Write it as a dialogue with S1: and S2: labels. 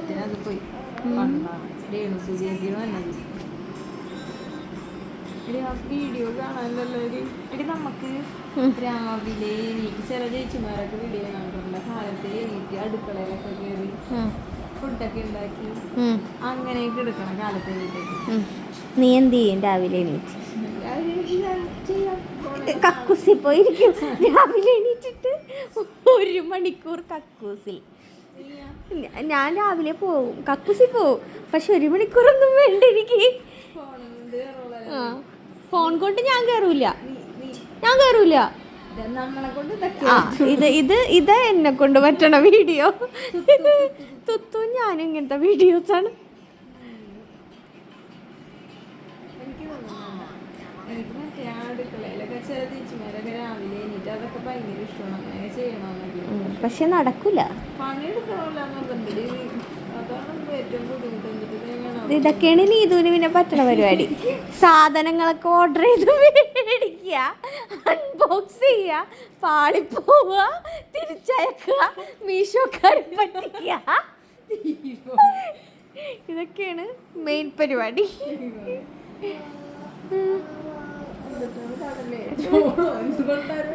S1: ഭാഗ്യത്തിന് അത് പോയി. പണ്ടാണ് രേണുസുചേച്ചി വന്നത്. വീഡിയോ കാണാനല്ലോ എടി. നമുക്ക് രാവിലെ എണീറ്റ് ചില ചേച്ചിമാരൊക്കെ വീഡിയോ കാണാറുണ്ട്. കാലത്ത് എണീറ്റ് അടുക്കളയിലൊക്കെ കയറി ഫുഡൊക്കെ ഉണ്ടാക്കി അങ്ങനെയൊക്കെ എടുക്കണം കാലത്ത് എണീറ്റ്.
S2: നീ എന്ത് ചെയ്യും രാവിലെ എണീറ്റ്? കക്കൂസിൽ പോയിരിക്കും. രാവിലെ എണീറ്റിട്ട് 1 മണിക്കൂർ കക്കൂസിൽ. ഞാൻ രാവിലെ പോവും, കക്കൂസിൽ പോവും. പക്ഷെ 1 മണിക്കൂറൊന്നും വേണ്ട എനിക്ക്. ഫോൺ കൊണ്ട് ഞാൻ കയറൂല. ഇത് എന്നെ കൊണ്ട് പറ്റണ വീഡിയോ. തുത്തു ഞാനും ഇങ്ങനത്തെ വീഡിയോസാണ്.
S1: എനിക്ക് മറ്റേ അടുക്കളയിലൊക്കെ ചില ചേച്ചിമാരൊക്കെ രാവിലെ എണീറ്റ് അതൊക്കെ ഭയങ്കര ഇഷ്ടമാണ്. അങ്ങനെ ചെയ്യണമെന്നൊക്കെ.
S2: പക്ഷെ നടക്കൂല.
S1: പണിയെടുക്കണമല്ലോ. അതാണ് ഏറ്റവും ബുദ്ധിമുട്ട്.
S2: ഇതൊക്കെയാണ് നീതുവിന് പിന്നെ പറ്റണ പരിപാടി. സാധനങ്ങളൊക്കെ ഓർഡർ ചെയ്ത് മേടിക്കുക, അൺബോക്സ് ചെയ്യുക, പാളിപ്പോവുക, തിരിച്ചയക്കുക, മീഷോക്കാരെ പറ്റിക്കുക. ഇതൊക്കെയാണ് മെയിൻ പരിപാടി.
S1: എന്തുകൊണ്ടാണ്